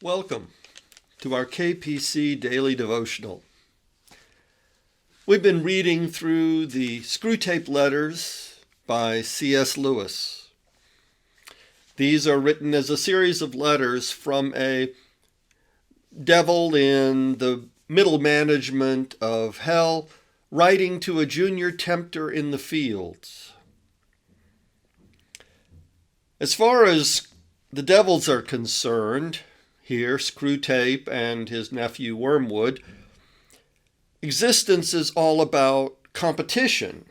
Welcome to our KPC Daily Devotional. We've been reading through the Screwtape Letters by C.S. Lewis. These are written as a series of letters from a devil in the middle management of hell, writing to a junior tempter in the fields. As far as the devils are concerned, here, Screwtape and his nephew Wormwood, existence is all about competition.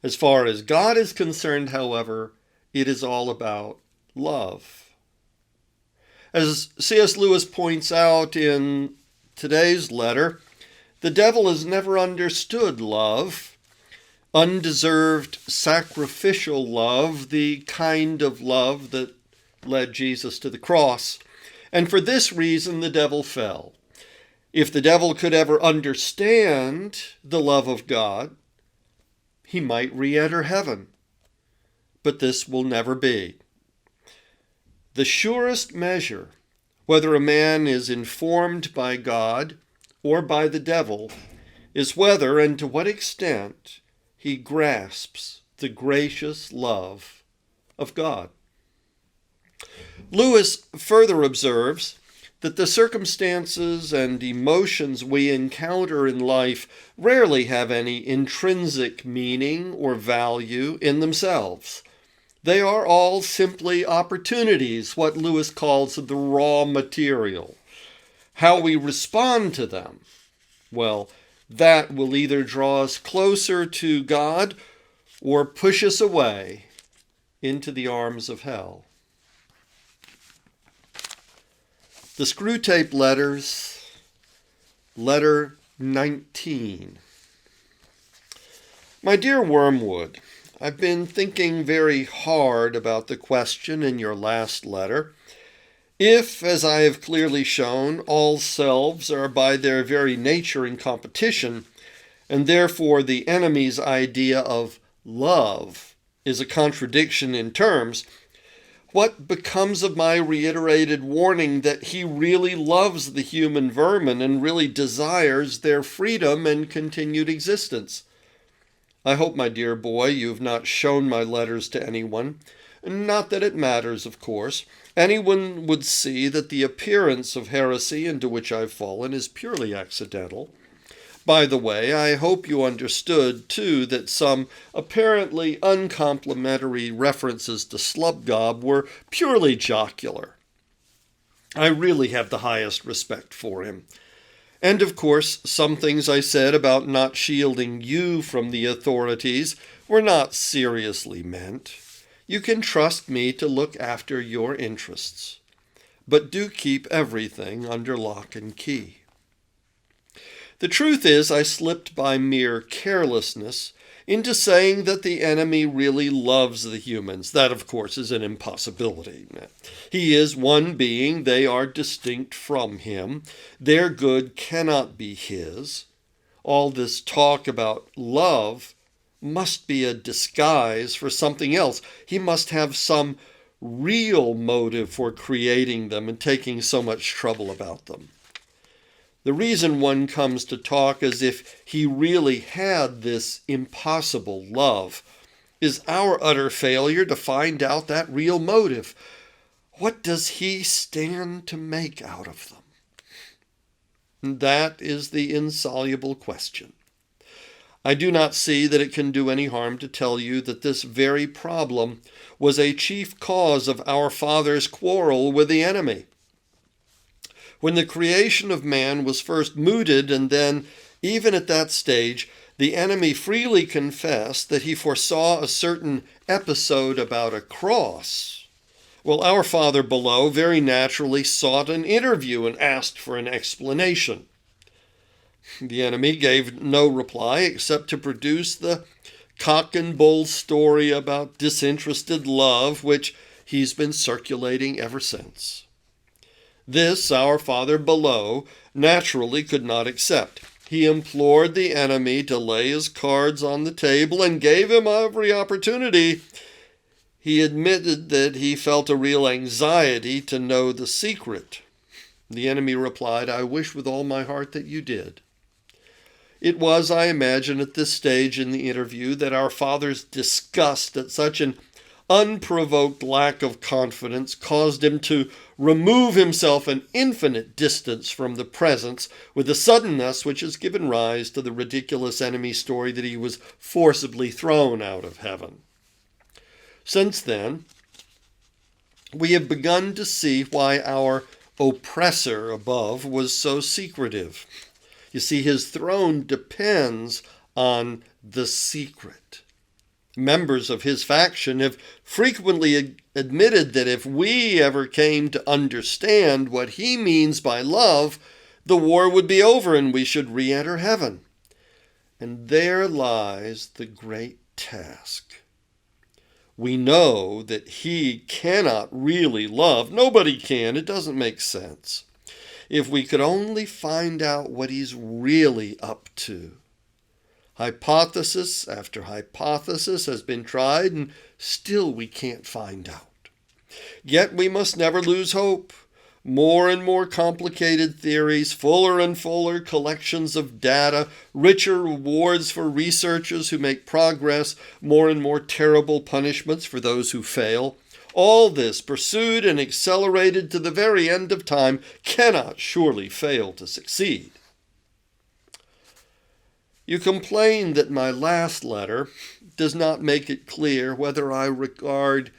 As far as God is concerned, however, it is all about love. As C.S. Lewis points out in today's letter, the devil has never understood love, undeserved sacrificial love, the kind of love that led Jesus to the cross. And for this reason, the devil fell. If the devil could ever understand the love of God, he might re-enter heaven. But this will never be. The surest measure, whether a man is informed by God or by the devil, is whether and to what extent he grasps the gracious love of God. Lewis further observes that the circumstances and emotions we encounter in life rarely have any intrinsic meaning or value in themselves. They are all simply opportunities, what Lewis calls the raw material. How we respond to them, well, that will either draw us closer to God or push us away into the arms of hell. The Screwtape Letters, Letter 19. My dear Wormwood, I've been thinking very hard about the question in your last letter. If, as I have clearly shown, all selves are by their very nature in competition, and therefore the enemy's idea of love is a contradiction in terms, what becomes of my reiterated warning that he really loves the human vermin and really desires their freedom and continued existence? I hope, my dear boy, you have not shown my letters to anyone. Not that it matters, of course. Anyone would see that the appearance of heresy into which I've fallen is purely accidental. By the way, I hope you understood, too, that some apparently uncomplimentary references to Slubgob were purely jocular. I really have the highest respect for him. And, of course, some things I said about not shielding you from the authorities were not seriously meant. You can trust me to look after your interests. But do keep everything under lock and key. The truth is, I slipped by mere carelessness into saying that the enemy really loves the humans. That, of course, is an impossibility. He is one being. They are distinct from him. Their good cannot be his. All this talk about love must be a disguise for something else. He must have some real motive for creating them and taking so much trouble about them. The reason one comes to talk as if he really had this impossible love is our utter failure to find out that real motive. What does he stand to make out of them? That is the insoluble question. I do not see that it can do any harm to tell you that this very problem was a chief cause of our father's quarrel with the enemy. When the creation of man was first mooted, and then, even at that stage, the enemy freely confessed that he foresaw a certain episode about a cross, well, our Father below very naturally sought an interview and asked for an explanation. The enemy gave no reply except to produce the cock and bull story about disinterested love, which he's been circulating ever since. This our Father below naturally could not accept. He implored the enemy to lay his cards on the table and gave him every opportunity. He admitted that he felt a real anxiety to know the secret. The enemy replied, "I wish with all my heart that you did." It was, I imagine, at this stage in the interview that our father's disgust at such an unprovoked lack of confidence caused him to remove himself an infinite distance from the presence with a suddenness which has given rise to the ridiculous enemy story that he was forcibly thrown out of heaven. Since then, we have begun to see why our oppressor above was so secretive. You see, his throne depends on the secret. Members of his faction have frequently admitted that if we ever came to understand what he means by love, the war would be over and we should re-enter heaven. And there lies the great task. We know that he cannot really love. Nobody can. It doesn't make sense. If we could only find out what he's really up to. Hypothesis after hypothesis has been tried, and still we can't find out. Yet we must never lose hope. More and more complicated theories, fuller and fuller collections of data, richer rewards for researchers who make progress, more and more terrible punishments for those who fail. All this, pursued and accelerated to the very end of time, cannot surely fail to succeed. You complain that my last letter does not make it clear whether I regard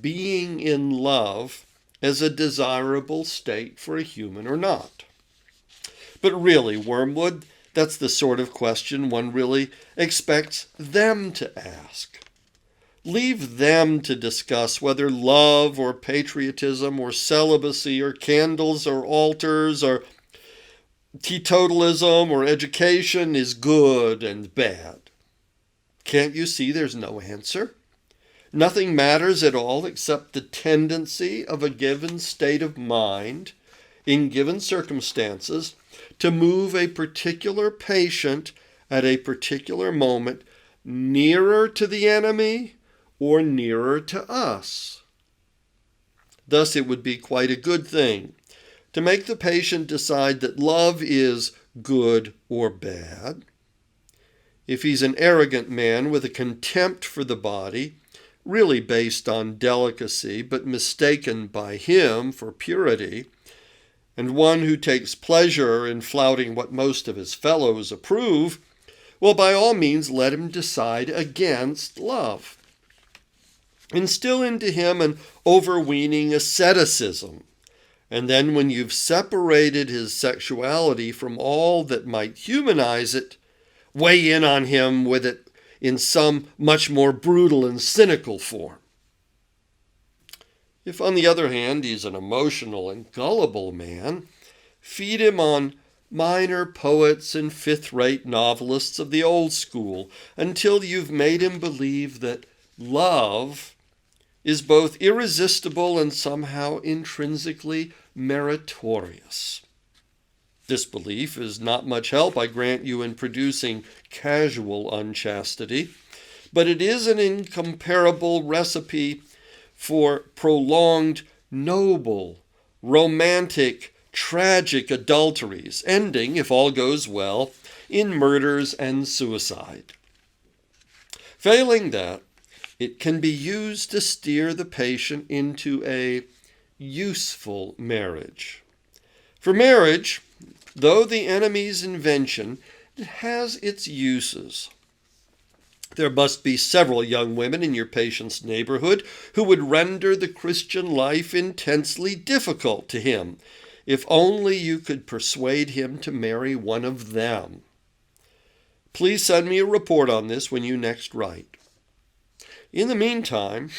being in love as a desirable state for a human or not. But really, Wormwood, that's the sort of question one really expects them to ask. Leave them to discuss whether love or patriotism or celibacy or candles or altars or teetotalism or education is good and bad. Can't you see there's no answer? Nothing matters at all except the tendency of a given state of mind in given circumstances to move a particular patient at a particular moment nearer to the enemy or nearer to us. Thus, it would be quite a good thing to make the patient decide that love is good or bad. If he's an arrogant man with a contempt for the body, really based on delicacy, but mistaken by him for purity, and one who takes pleasure in flouting what most of his fellows approve, well, by all means, let him decide against love. Instill into him an overweening asceticism, and then when you've separated his sexuality from all that might humanize it, weigh in on him with it in some much more brutal and cynical form. If, on the other hand, he's an emotional and gullible man, feed him on minor poets and fifth-rate novelists of the old school until you've made him believe that love is both irresistible and somehow intrinsically meritorious. This belief is not much help, I grant you, in producing casual unchastity, but it is an incomparable recipe for prolonged, noble, romantic, tragic adulteries, ending, if all goes well, in murders and suicide. Failing that, it can be used to steer the patient into a useful marriage. For marriage, though the enemy's invention, it has its uses. There must be several young women in your patient's neighborhood who would render the Christian life intensely difficult to him, if only you could persuade him to marry one of them. Please send me a report on this when you next write. In the meantime,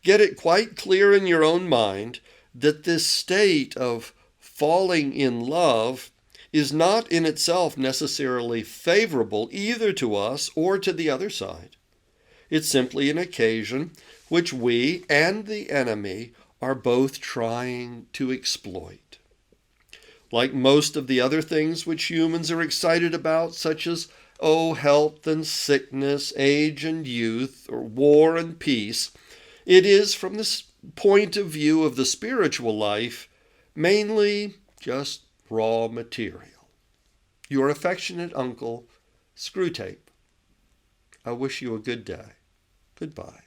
get it quite clear in your own mind that this state of falling in love is not in itself necessarily favorable either to us or to the other side. It's simply an occasion which we and the enemy are both trying to exploit. Like most of the other things which humans are excited about, such as health and sickness, age and youth, or war and peace, It is, from this point of view of the spiritual life, mainly just raw material. Your affectionate uncle, Screwtape. I wish you a good day. Goodbye.